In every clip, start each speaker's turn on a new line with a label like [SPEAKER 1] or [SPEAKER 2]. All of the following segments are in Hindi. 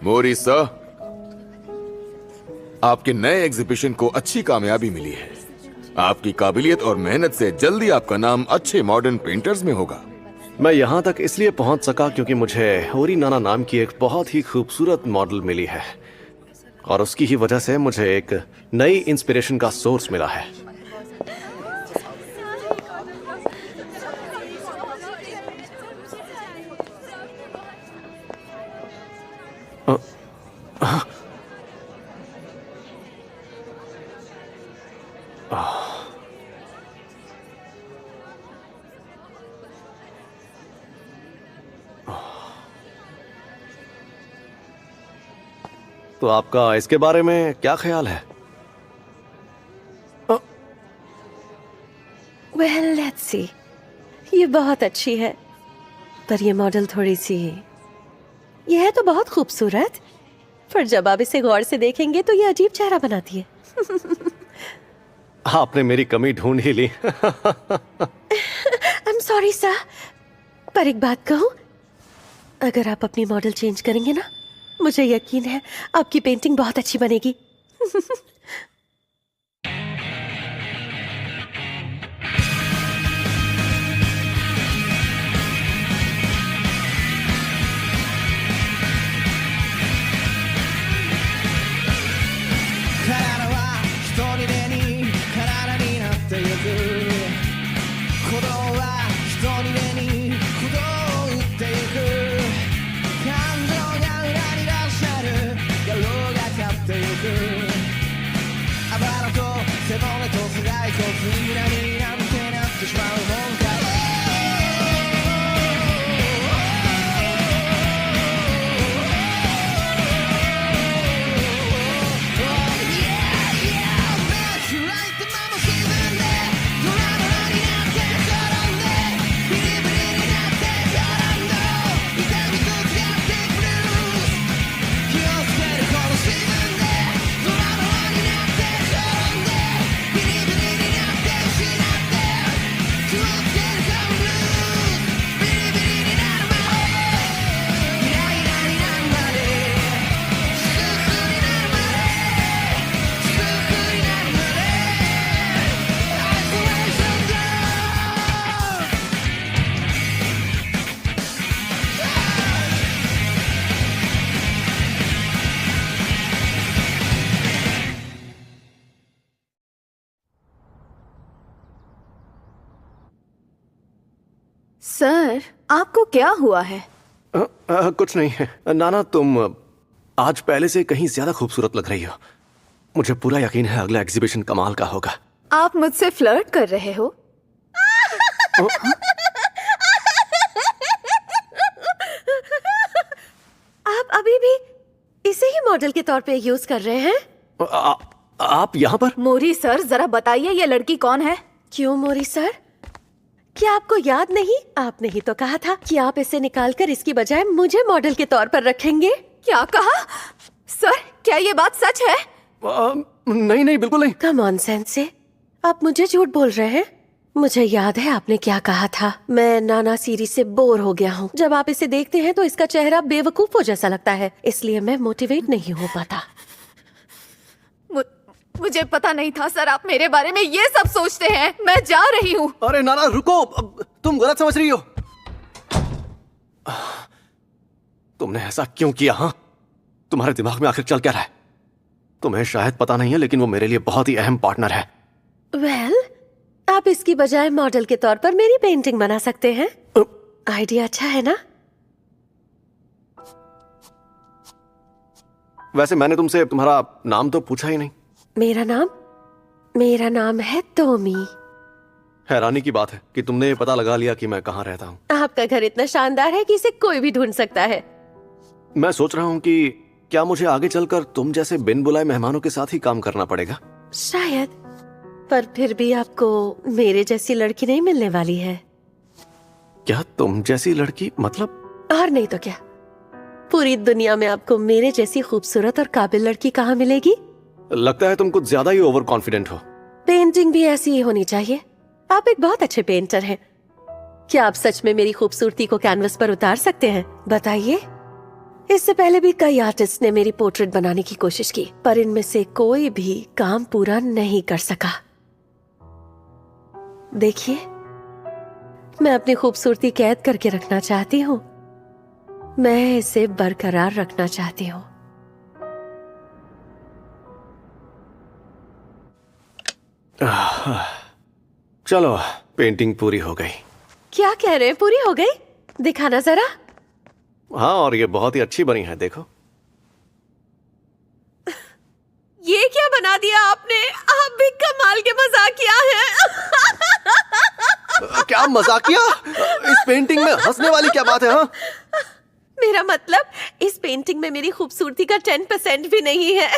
[SPEAKER 1] मोरी सर, आपके नए एग्जीबिशन को अच्छी कामयाबी मिली है। आपकी काबिलियत और मेहनत से जल्दी आपका नाम अच्छे मॉडर्न पेंटर्स में होगा।
[SPEAKER 2] मैं यहाँ तक इसलिए पहुँच सका क्योंकि मुझे होरी नाना नाम की एक बहुत ही खूबसूरत मॉडल मिली है और उसकी ही वजह से मुझे एक नई इंस्पिरेशन का सोर्स मिला है। तो आपका इसके बारे में क्या ख्याल है?
[SPEAKER 3] Well, let's see. ये बहुत अच्छी है, पर ये मॉडल थोड़ी सी, ये है तो बहुत खूबसूरत, पर जब आप इसे गौर से देखेंगे तो ये अजीब चेहरा बनाती है।
[SPEAKER 2] आपने मेरी कमी ढूंढ ही ली।
[SPEAKER 3] I'm sorry sir, पर एक बात कहूँ, अगर आप अपनी मॉडल चेंज करेंगे ना, मुझे यकीन है आपकी पेंटिंग बहुत अच्छी बनेगी।
[SPEAKER 4] सर, आपको क्या हुआ है?
[SPEAKER 2] कुछ नहीं है नाना, तुम आज पहले से कहीं ज्यादा खूबसूरत लग रही हो। मुझे पूरा यकीन है अगला एग्जीबिशन कमाल का होगा।
[SPEAKER 4] आप मुझसे फ्लर्ट कर रहे हो?
[SPEAKER 3] आप अभी भी इसे ही मॉडल के तौर पे यूज कर रहे हैं?
[SPEAKER 2] आप यहाँ पर?
[SPEAKER 4] मोरी सर, जरा बताइए ये लड़की कौन है?
[SPEAKER 3] क्यों मोरी सर, क्या आपको याद नहीं? आपने ही तो कहा था कि आप इसे निकालकर इसकी बजाय मुझे मॉडल के तौर पर रखेंगे।
[SPEAKER 4] क्या कहा? सर, क्या ये बात सच है?
[SPEAKER 2] नहीं नहीं, बिल्कुल नहीं।
[SPEAKER 3] कम ऑन सेंस से, आप मुझे झूठ बोल रहे हैं। मुझे याद है आपने क्या कहा था। मैं नाना सीरीज से बोर हो गया हूँ। जब आप इसे देखते हैं तो इसका चेहरा बेवकूफों जैसा लगता है, इसलिए मैं मोटिवेट नहीं हो पाता।
[SPEAKER 4] मुझे पता नहीं था सर, आप मेरे बारे में ये सब सोचते हैं। मैं जा रही हूँ।
[SPEAKER 2] अरे नाना रुको, तुम गलत समझ रही हो। तुमने ऐसा क्यों किया? हाँ, तुम्हारे दिमाग में आखिर चल क्या रहा है? तुम्हें शायद पता नहीं है, लेकिन वो मेरे लिए बहुत ही अहम पार्टनर है।
[SPEAKER 3] वेल, आप इसकी बजाय मॉडल के तौर पर मेरी पेंटिंग बना सकते हैं। आइडिया अच्छा है ना?
[SPEAKER 2] वैसे मैंने तुमसे तुम्हारा नाम तो पूछा ही नहीं।
[SPEAKER 3] मेरा नाम है टोमी।
[SPEAKER 2] हैरानी की बात है कि तुमने ये पता लगा लिया कि मैं कहाँ रहता हूँ।
[SPEAKER 3] आपका घर इतना शानदार है कि इसे कोई भी ढूंढ सकता है।
[SPEAKER 2] मैं सोच रहा हूँ कि क्या मुझे आगे चलकर तुम जैसे बिन बुलाए मेहमानों के साथ ही काम करना पड़ेगा?
[SPEAKER 3] शायद, पर फिर भी आपको मेरे जैसी लड़की नहीं मिलने वाली है।
[SPEAKER 2] क्या तुम जैसी लड़की? मतलब?
[SPEAKER 3] और नहीं तो क्या, पूरी दुनिया में आपको मेरे जैसी खूबसूरत और काबिल लड़की कहाँ मिलेगी?
[SPEAKER 2] लगता है तुम कुछ ज्यादा ही ओवर कॉन्फिडेंट हो।
[SPEAKER 3] पेंटिंग भी ऐसी ही होनी चाहिए। आप एक बहुत अच्छे पेंटर हैं। क्या आप सच में मेरी खूबसूरती को कैनवस पर उतार सकते हैं? बताइए। इससे पहले भी कई आर्टिस्ट ने मेरी पोर्ट्रेट बनाने की कोशिश की, पर इनमें से कोई भी काम पूरा नहीं कर सका। देखिए, मैं अपनी खूबसूरती कैद करके रखना चाहती हूँ। मैं इसे बरकरार रखना चाहती हूँ।
[SPEAKER 2] चलो, पेंटिंग पूरी हो गई।
[SPEAKER 3] क्या कह रहे हैं, पूरी हो गई? दिखाना जरा।
[SPEAKER 2] हाँ, और ये बहुत ही अच्छी बनी है, देखो।
[SPEAKER 3] ये क्या बना दिया आपने? आप भी कमाल के मजाकिया हैं।
[SPEAKER 2] क्या मजाकिया? इस पेंटिंग में हंसने वाली क्या बात है? हाँ,
[SPEAKER 3] मेरा मतलब, इस पेंटिंग में मेरी खूबसूरती का 10% भी नहीं है।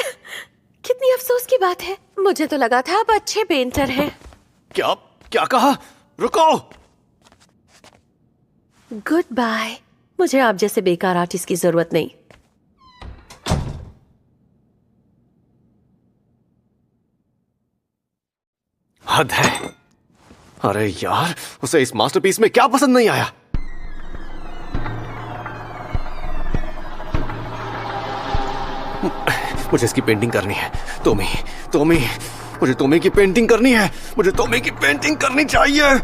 [SPEAKER 3] कितनी अफसोस की बात है। मुझे तो लगा था आप अच्छे पेंटर हैं।
[SPEAKER 2] क्या क्या कहा? रुको।
[SPEAKER 3] Goodbye. मुझे आप जैसे बेकार आर्टिस्ट की जरूरत नहीं।
[SPEAKER 2] हद है। अरे यार, उसे इस मास्टरपीस में क्या पसंद नहीं आया? मुझे इसकी पेंटिंग करनी है। टॉमी, टॉमी, मुझे टॉमी की पेंटिंग करनी है। मुझे टॉमी की पेंटिंग करनी चाहिए।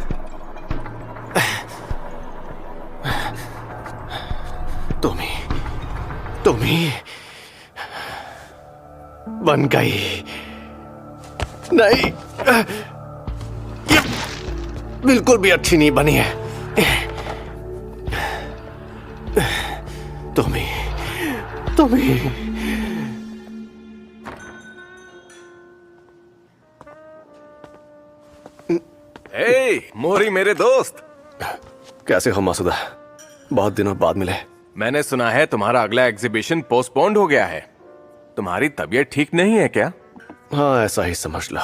[SPEAKER 2] टॉमी, टॉमी, बन गई। नहीं, ये बिल्कुल भी अच्छी नहीं बनी है। Tommy, Tommy.
[SPEAKER 5] हे मोरी, मेरे दोस्त।
[SPEAKER 2] कैसे हो मासूदा? बहुत दिनों बाद मिले।
[SPEAKER 5] मैंने सुना है तुम्हारा अगला एग्जीबिशन पोस्टपोन्ड हो गया है। तुम्हारी तबीयत ठीक नहीं है क्या?
[SPEAKER 2] हाँ, ऐसा ही समझ लो।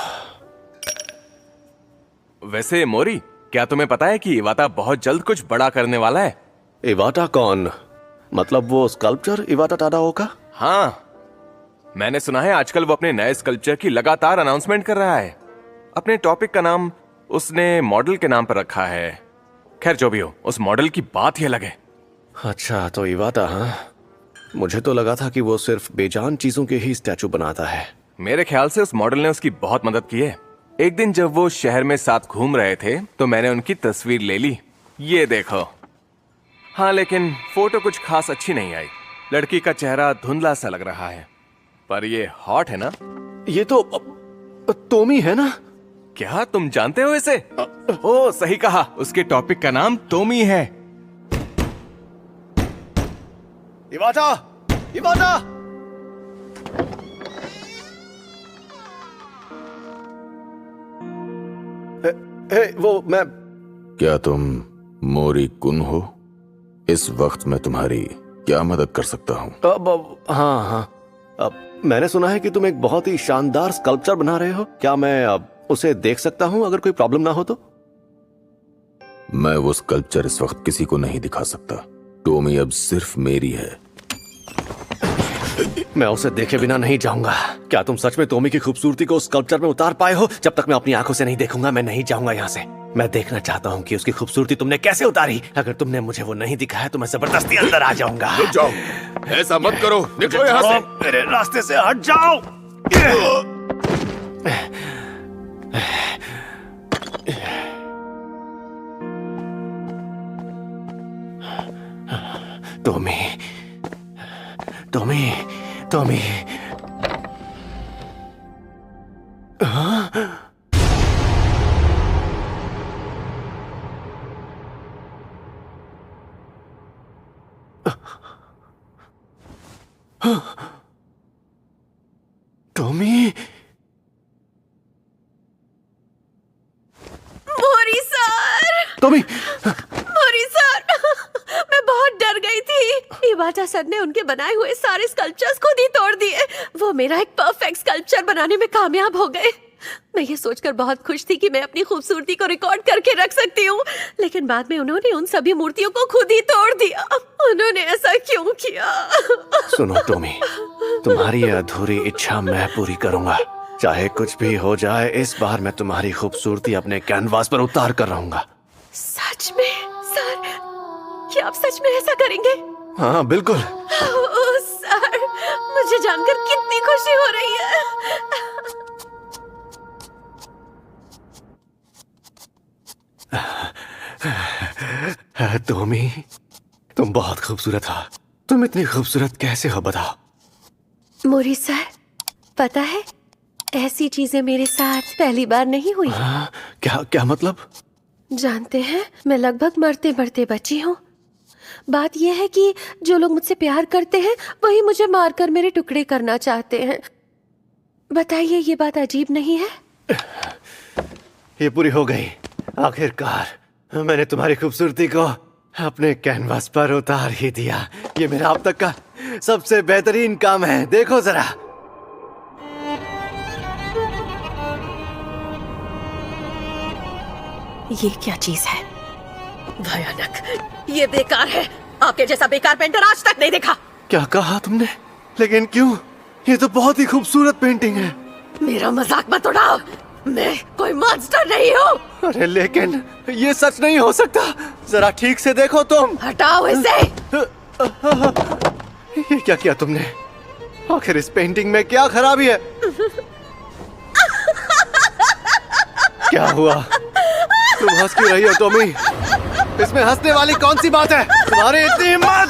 [SPEAKER 5] वैसे मोरी, क्या तुम्हें पता है कि इवाटा बहुत जल्द कुछ बड़ा करने वाला है?
[SPEAKER 2] इवाटा कौन? मतलब वो स्कल्पचर इवाटा टाडाओ का?
[SPEAKER 5] हाँ, मैंने सुना है आजकल वो अपने नए स्कल्पचर की लगातार अनाउंसमेंट कर रहा है। अपने टॉपिक का नाम उसने मॉडल के नाम पर रखा है। खैर, जो भी हो, उस मॉडल की बात ही अलग है।
[SPEAKER 2] अच्छा, तो इवाटा। हाँ, मुझे तो लगा था कि वो सिर्फ बेजान चीजों के ही स्टैचू बनाता है।
[SPEAKER 5] मेरे ख्याल से उस मॉडल ने उसकी बहुत मदद की है। एक दिन जब वो शहर में साथ घूम रहे थे तो मैंने उनकी तस्वीर ले ली। ये देखो। हाँ, लेकिन फोटो कुछ खास अच्छी नहीं आई। लड़की का चेहरा धुंधला सा लग रहा है, पर ये हॉट है ना?
[SPEAKER 2] ये तो टॉमी है ना?
[SPEAKER 5] क्या तुम जानते हो इसे? ओ, सही कहा, उसके टॉपिक का नाम टॉमी है।
[SPEAKER 2] इवाटा, इवाटा। वो मैं।
[SPEAKER 1] क्या तुम मोरी कुन हो? इस वक्त मैं तुम्हारी क्या मदद कर सकता हूँ?
[SPEAKER 2] हाँ हाँ, अब मैंने सुना है कि तुम एक बहुत ही शानदार स्कल्पचर बना रहे हो। क्या मैं अब उसे देख सकता हूँ अगर कोई प्रॉब्लम ना हो तो?
[SPEAKER 1] मैं वो स्कल्पचर इस वक्त किसी को नहीं दिखा सकता। टॉमी अब सिर्फ मेरी है।
[SPEAKER 2] मैं उसे देखे बिना नहीं जाऊंगा। क्या तुम सच में टॉमी की खूबसूरती को स्कल्पचर में उतार पाए हो? जब तक मैं अपनी आंखों से नहीं देखूंगा, मैं नहीं जाऊंगा यहाँ से। मैं देखना चाहता हूँ कि उसकी खूबसूरती तुमने कैसे उतारी। अगर तुमने मुझे वो नहीं दिखाया तो मैं जबरदस्ती अंदर आ जाऊंगा।
[SPEAKER 1] रुक जाओ, ऐसा मत करो। निकलो यहाँ से।
[SPEAKER 2] मेरे रास्ते से हट जाओ। Tommy, Tommy, Tommy. टॉमी,
[SPEAKER 3] मोरी सर,
[SPEAKER 2] टॉमी।
[SPEAKER 3] मोरी सर, मैं बहुत डर गई थी। इवाटा सर ने उनके बनाए हुए सारे स्कल्पचर्स खुद ही तोड़ दिए। वो मेरा एक परफेक्ट स्कल्पचर बनाने में कामयाब हो गए। मैं ये सोचकर बहुत खुश थी कि मैं अपनी खूबसूरती को रिकॉर्ड करके रख सकती हूँ, लेकिन बाद में उन्होंने उन सभी मूर्तियों को खुद ही तोड़ दिया। उन्होंने ऐसा क्यों किया?
[SPEAKER 2] सुनो टॉमी, तुम्हारी ये अधूरी इच्छा मैं पूरी करूंगा। चाहे कुछ भी हो जाए, इस बार मैं तुम्हारी खूबसूरती अपने कैनवास पर उतार कर रहूंगा।
[SPEAKER 3] सच में? सर, क्या आप सच में ऐसा करेंगे?
[SPEAKER 2] हाँ बिल्कुल।
[SPEAKER 3] ओह सर, मुझे जानकर कितनी खुशी हो रही है।
[SPEAKER 2] टॉमी, तुम बहुत खूबसूरत हो। तुम इतनी खूबसूरत कैसे हो बताओ?
[SPEAKER 3] मोरी सर, पता है ऐसी चीजें मेरे साथ पहली बार नहीं हुई।
[SPEAKER 2] हाँ, क्या क्या मतलब?
[SPEAKER 3] जानते हैं, मैं लगभग मरते मरते बची हूँ। बात यह है कि जो लोग मुझसे प्यार करते हैं वही मुझे मारकर मेरे टुकड़े करना चाहते हैं। बताइए, ये बात अजीब नहीं है?
[SPEAKER 2] ये पूरी हो गई। आखिरकार मैंने तुम्हारी खूबसूरती को अपने कैनवास पर उतार ही दिया। ये मेरा अब तक का सबसे बेहतरीन काम है। देखो जरा।
[SPEAKER 3] ये क्या चीज है? भयानक, ये बेकार है। आपके जैसा बेकार पेंटर आज तक नहीं देखा।
[SPEAKER 2] क्या कहा तुमने? लेकिन क्यों? ये तो बहुत ही खूबसूरत पेंटिंग है।
[SPEAKER 3] मेरा मजाक मत उड़ाओ, मैं कोई मॉन्स्टर नहीं हूँ।
[SPEAKER 2] अरे लेकिन ये सच नहीं हो सकता। जरा ठीक से देखो तुम।
[SPEAKER 3] हटाओ इसे।
[SPEAKER 2] ये क्या किया तुमने? आखिर इस पेंटिंग में क्या खराबी है? क्या हुआ? तुम हंस क्यों रही हो टॉमी? इसमें हंसने वाली कौन सी बात है? तुम्हारी इतनी हिम्मत!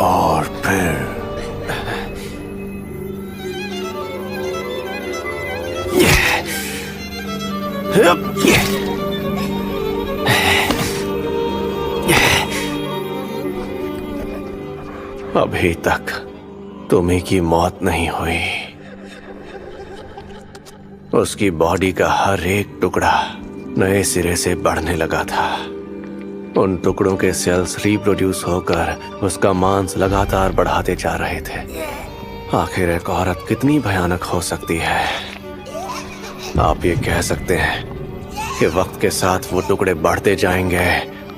[SPEAKER 2] और फिर अभी तक तुम्ही की मौत नहीं हुई। उसकी बॉडी का हर एक टुकड़ा नए सिरे से बढ़ने लगा था। उन टुकड़ों के सेल्स रिप्रोड्यूस होकर उसका मांस लगातार बढ़ाते जा रहे थे। आखिर एक औरत कितनी भयानक हो सकती है? आप ये कह सकते हैं कि वक्त के साथ वो टुकड़े बढ़ते जाएंगे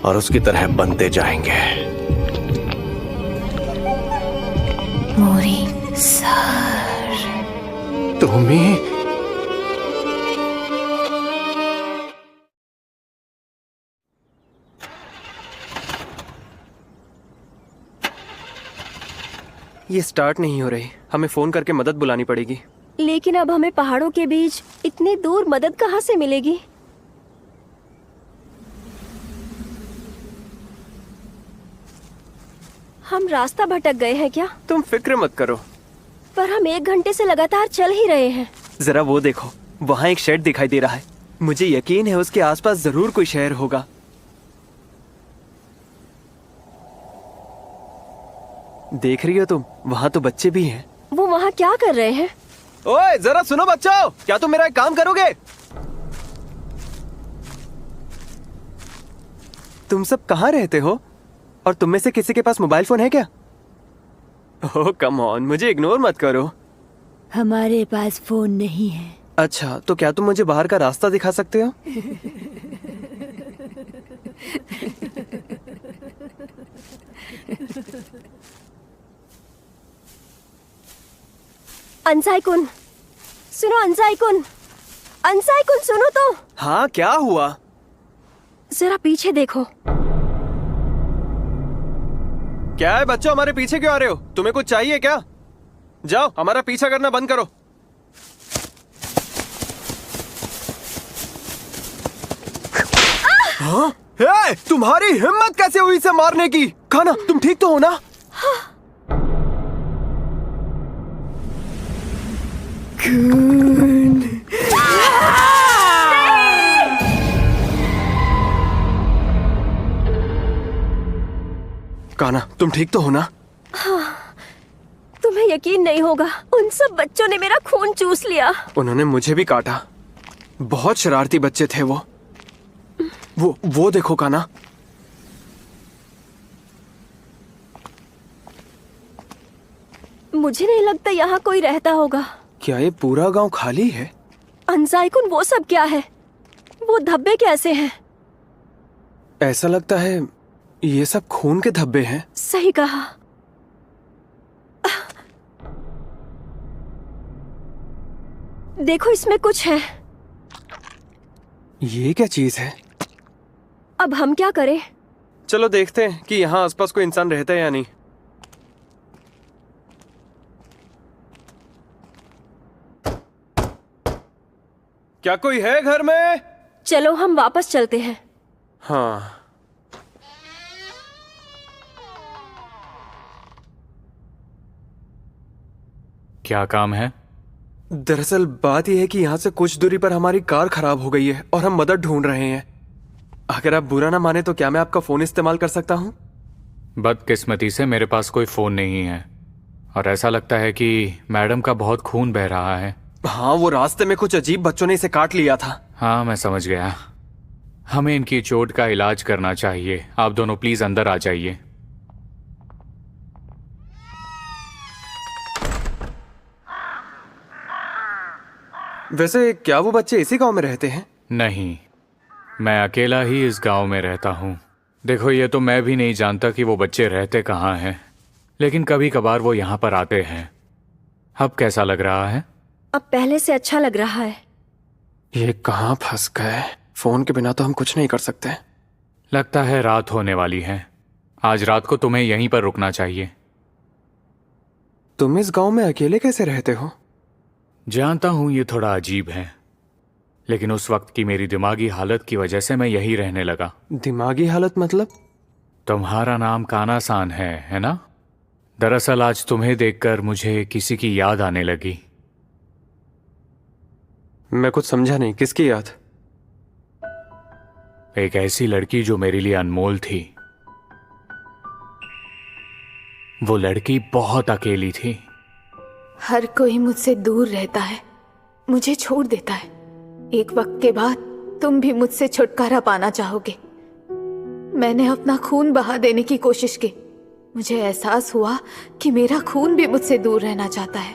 [SPEAKER 2] और उसकी तरह बनते जाएंगे।
[SPEAKER 3] मोरी सर,
[SPEAKER 2] तुम्ही
[SPEAKER 6] ये स्टार्ट नहीं हो रही। हमें फोन करके मदद बुलानी पड़ेगी।
[SPEAKER 7] लेकिन अब हमें पहाड़ों के बीच इतनी दूर मदद कहाँ से मिलेगी? हम रास्ता भटक गए हैं क्या?
[SPEAKER 6] तुम फिक्र मत करो।
[SPEAKER 7] पर हम 1 घंटे से लगातार चल ही रहे हैं।
[SPEAKER 6] जरा वो देखो, वहाँ एक शेड दिखाई दे रहा है। मुझे यकीन है उसके आसपास जरूर कोई शहर होगा। देख रही हो तुम? वहाँ तो बच्चे भी हैं।
[SPEAKER 7] वो वहाँ क्या कर रहे हैं?
[SPEAKER 6] ओए जरा सुनो बच्चों, क्या तुम मेरा एक काम करोगे? तुम सब कहाँ रहते हो? और तुम में से किसी के पास मोबाइल फोन है क्या? ओह कम ऑन, मुझे इग्नोर मत करो।
[SPEAKER 7] हमारे पास फोन नहीं है।
[SPEAKER 6] अच्छा, तो क्या तुम मुझे बाहर का रास्ता दिखा सकते हो?
[SPEAKER 7] अंसाइकुन, सुनो अंसाइकुन, अंसाइकुन सुनो तो।
[SPEAKER 6] हाँ क्या हुआ?
[SPEAKER 7] जरा पीछे देखो।
[SPEAKER 6] क्या है बच्चों, हमारे पीछे क्यों आ रहे हो? तुम्हें कुछ चाहिए क्या? जाओ हमारा पीछा करना बंद करो। हाँ? हे, तुम्हारी हिम्मत कैसे हुई इसे मारने की? खाना, तुम ठीक तो हो ना? काना, तुम ठीक तो हो ना?
[SPEAKER 7] तुम्हें यकीन नहीं होगा, उन सब बच्चों ने मेरा खून चूस लिया।
[SPEAKER 6] उन्होंने मुझे भी काटा। बहुत शरारती बच्चे थे वो देखो काना।
[SPEAKER 7] मुझे नहीं लगता यहाँ कोई रहता होगा।
[SPEAKER 6] क्या ये पूरा गांव खाली है?
[SPEAKER 7] अंसाइकुन, वो सब क्या है? वो धब्बे कैसे हैं?
[SPEAKER 6] ऐसा लगता है ये सब खून के धब्बे हैं।
[SPEAKER 7] सही कहा। देखो इसमें कुछ है।
[SPEAKER 6] ये क्या चीज है?
[SPEAKER 7] अब हम क्या करें?
[SPEAKER 6] चलो देखते हैं कि यहाँ आसपास कोई इंसान रहता है या नहीं। क्या कोई है घर में?
[SPEAKER 7] चलो हम वापस चलते हैं।
[SPEAKER 6] हाँ।
[SPEAKER 8] क्या काम है?
[SPEAKER 6] दरअसल बात यह है कि यहाँ से कुछ दूरी पर हमारी कार खराब हो गई है और हम मदद ढूंढ रहे हैं। अगर आप बुरा ना माने तो क्या मैं आपका फोन इस्तेमाल कर सकता हूँ?
[SPEAKER 8] बदकिस्मती से मेरे पास कोई फोन नहीं है और ऐसा लगता है कि मैडम का बहुत खून बह रहा है।
[SPEAKER 6] हाँ, वो रास्ते में कुछ अजीब बच्चों ने इसे काट लिया था।
[SPEAKER 8] हाँ, मैं समझ गया। हमें इनकी चोट का इलाज करना चाहिए। आप दोनों प्लीज अंदर आ जाइए।
[SPEAKER 6] वैसे क्या वो बच्चे इसी गांव में रहते हैं?
[SPEAKER 8] नहीं, मैं अकेला ही इस गांव में रहता हूँ। देखो, ये तो मैं भी नहीं जानता कि वो बच्चे रहते कहाँ हैं, लेकिन कभी कभार वो यहाँ पर आते हैं। अब कैसा लग रहा है?
[SPEAKER 7] अब पहले से अच्छा लग रहा है।
[SPEAKER 6] ये कहाँ फंस गए? फोन के बिना तो हम कुछ नहीं कर सकते।
[SPEAKER 8] लगता है रात होने वाली है। आज रात को तुम्हें यहीं पर रुकना चाहिए।
[SPEAKER 6] तुम इस गांव में अकेले कैसे रहते हो?
[SPEAKER 8] जानता हूँ ये थोड़ा अजीब है, लेकिन उस वक्त की मेरी दिमागी हालत की वजह से मैं यहीं रहने लगा।
[SPEAKER 6] दिमागी हालत मतलब?
[SPEAKER 8] तुम्हारा नाम काना-सान है ना? दरअसल आज तुम्हें देखकर मुझे किसी की याद आने लगी।
[SPEAKER 6] मैं कुछ समझा नहीं, किसकी याद?
[SPEAKER 8] एक ऐसी लड़की जो मेरे लिए अनमोल थी। वो लड़की बहुत अकेली थी।
[SPEAKER 4] हर कोई मुझसे दूर रहता है, मुझे छोड़ देता है। एक वक्त के बाद तुम भी मुझसे छुटकारा पाना चाहोगे। मैंने अपना खून बहा देने की कोशिश की। मुझे एहसास हुआ कि मेरा खून भी मुझसे दूर रहना चाहता है।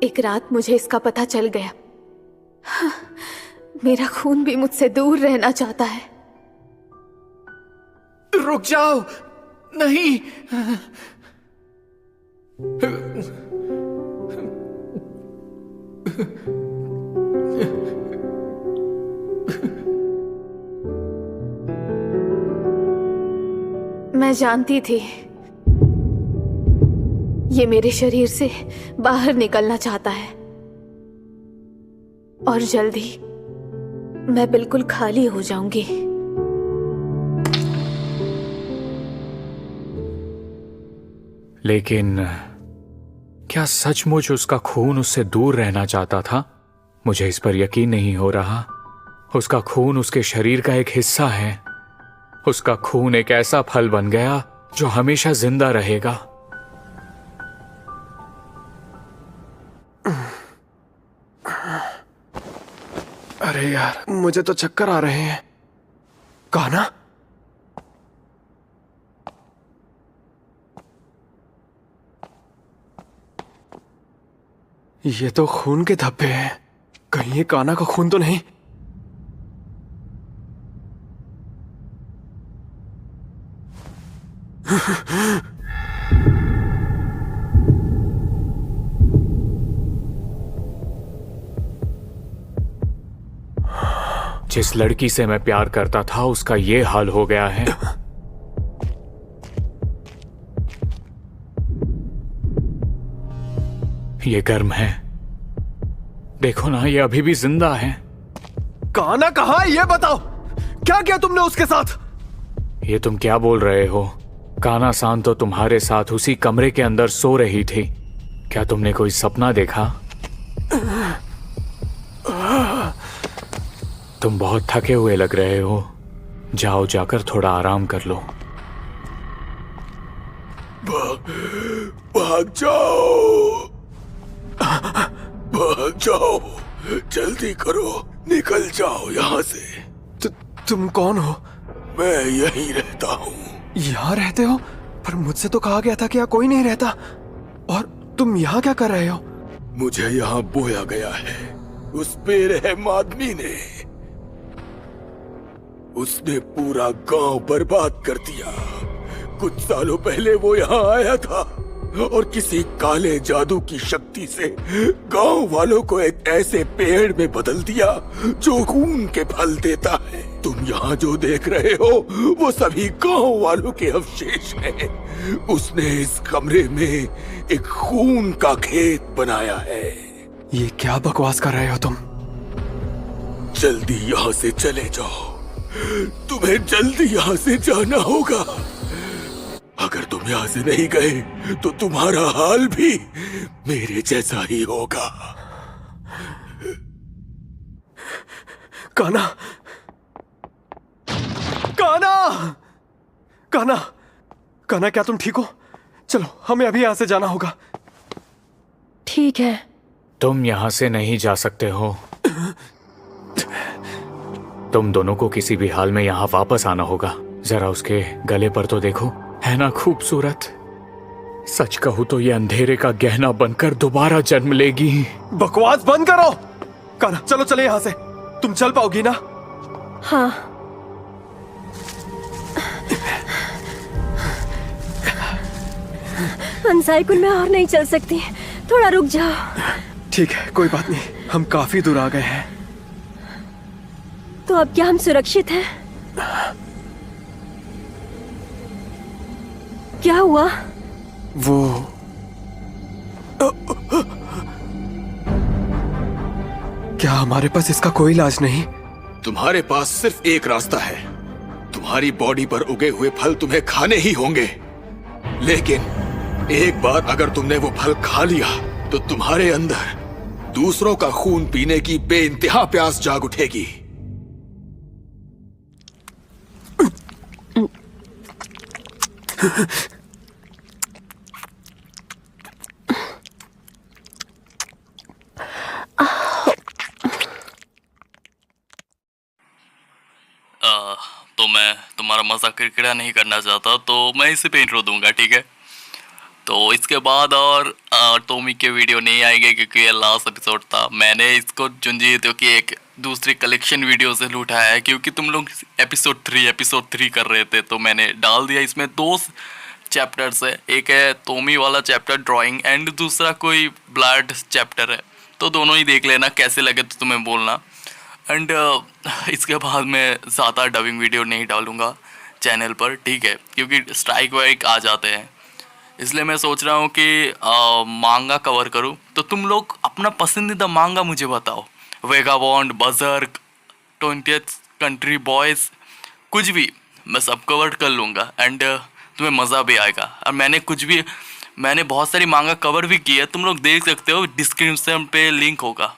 [SPEAKER 4] एक रात मुझे इसका पता चल गया। हाँ, मेरा खून भी मुझसे दूर रहना चाहता है।
[SPEAKER 2] रुक जाओ, नहीं।
[SPEAKER 4] मैं जानती थी ये मेरे शरीर से बाहर निकलना चाहता है और जल्दी मैं बिल्कुल खाली हो जाऊंगी।
[SPEAKER 8] लेकिन क्या सचमुच उसका खून उससे दूर रहना चाहता था? मुझे इस पर यकीन नहीं हो रहा। उसका खून उसके शरीर का एक हिस्सा है। उसका खून एक ऐसा फल बन गया जो हमेशा जिंदा रहेगा।
[SPEAKER 6] अरे यार, मुझे तो चक्कर आ रहे हैं। काना? ये तो खून के धब्बे हैं। कहीं ये काना का खून तो नहीं?
[SPEAKER 8] जिस लड़की से मैं प्यार करता था उसका ये हाल हो गया है। ये गर्म है, देखो ना, ये अभी भी जिंदा है।
[SPEAKER 6] काना कहाँ है ये बताओ। क्या किया तुमने उसके साथ?
[SPEAKER 8] ये तुम क्या बोल रहे हो? काना-सान तो तुम्हारे साथ उसी कमरे के अंदर सो रही थी। क्या तुमने कोई सपना देखा? तुम बहुत थके हुए लग रहे हो। जाओ, जाकर थोड़ा आराम कर लो।
[SPEAKER 1] भाग जाओ, भाग जाओ, जल्दी करो, निकल जाओ यहाँ से।
[SPEAKER 6] तुम कौन हो?
[SPEAKER 1] मैं यहीं रहता हूँ।
[SPEAKER 6] यहाँ रहते हो? पर मुझसे तो कहा गया था कि यहाँ कोई नहीं रहता। और तुम यहाँ क्या कर रहे हो?
[SPEAKER 1] मुझे यहाँ बोया गया है उस बेरहम आदमी ने। उसने पूरा गांव बर्बाद कर दिया। कुछ सालों पहले वो यहाँ आया था और किसी काले जादू की शक्ति से गांव वालों को एक ऐसे पेड़ में बदल दिया जो खून के फल देता है। तुम यहाँ जो देख रहे हो वो सभी गांव वालों के अवशेष हैं। उसने इस कमरे में एक खून का खेत बनाया है।
[SPEAKER 6] ये क्या बकवास कर रहे हो तुम?
[SPEAKER 1] जल्दी यहाँ से चले जाओ, तुम्हें जल्दी यहाँ से जाना होगा। अगर तुम यहाँ से नहीं गए तो तुम्हारा हाल भी मेरे जैसा ही होगा।
[SPEAKER 6] कान्हा, कान्हा, कान्हा, कान्हा, क्या तुम ठीक हो? चलो, हमें अभी यहाँ से जाना होगा।
[SPEAKER 3] ठीक है।
[SPEAKER 8] तुम यहाँ से नहीं जा सकते हो। तुम दोनों को किसी भी हाल में यहाँ वापस आना होगा। जरा उसके गले पर तो देखो, है ना खूबसूरत? सच कहूं तो ये अंधेरे का गहना बनकर दोबारा जन्म लेगी।
[SPEAKER 6] बकवास बंद करो। कान्हा, चलो चले यहाँ से। तुम चल पाओगी ना?
[SPEAKER 3] हाँ।
[SPEAKER 7] अनसाइकुल में और नहीं चल सकती, थोड़ा रुक जाओ।
[SPEAKER 6] ठीक है, कोई बात नहीं, हम काफी दूर आ गए हैं।
[SPEAKER 7] तो अब क्या हम सुरक्षित हैं? क्या हुआ?
[SPEAKER 6] वो क्या हमारे पास इसका कोई इलाज नहीं?
[SPEAKER 1] तुम्हारे पास सिर्फ एक रास्ता है। तुम्हारी बॉडी पर उगे हुए फल तुम्हें खाने ही होंगे, लेकिन एक बार अगर तुमने वो फल खा लिया तो तुम्हारे अंदर दूसरों का खून पीने की बेइंतहा प्यास जाग उठेगी।
[SPEAKER 9] तो मैं तुम्हारा मजाक किरकिरा नहीं करना चाहता, तो मैं इसे पे इंट्रो दूंगा, ठीक है? तो इसके बाद और टॉमी के वीडियो नहीं आएंगे क्योंकि ये लास्ट एपिसोड था। मैंने इसको चुंजी तो कि एक दूसरी कलेक्शन वीडियो से लूटाया है क्योंकि तुम लोग एपिसोड 3 कर रहे थे, तो मैंने डाल दिया। इसमें 2 चैप्टर्स है, एक है टॉमी वाला चैप्टर ड्राइंग एंड दूसरा कोई ब्लड चैप्टर है। तो दोनों ही देख लेना, कैसे लगे तो तुम्हें बोलना। एंड इसके बाद मैं ज़्यादा डबिंग वीडियो नहीं डालूँगा चैनल पर, ठीक है? क्योंकि स्ट्राइक वाइक आ जाते हैं, इसलिए मैं सोच रहा हूँ कि मांगा कवर करूँ। तो तुम लोग अपना पसंदीदा मांगा मुझे बताओ। वेगाबॉन्ड, बजर्क, 20th कंट्री बॉयज़, कुछ भी मैं सब कवर कर लूँगा एंड तुम्हें मज़ा भी आएगा। और मैंने बहुत सारी मांगा कवर भी की है, तुम लोग देख सकते हो, डिस्क्रिप्शन पे लिंक होगा,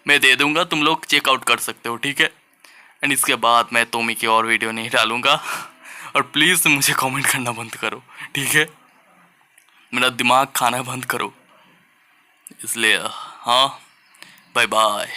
[SPEAKER 9] मैं दे दूँगा, तुम लोग चेकआउट कर सकते हो, ठीक है? एंड इसके बाद मैं टॉमी की और वीडियो नहीं डालूँगा। और प्लीज़ मुझे कमेंट करना बंद करो, ठीक है? मेरा दिमाग खाना बंद करो। इसलिए हाँ, बाय बाय।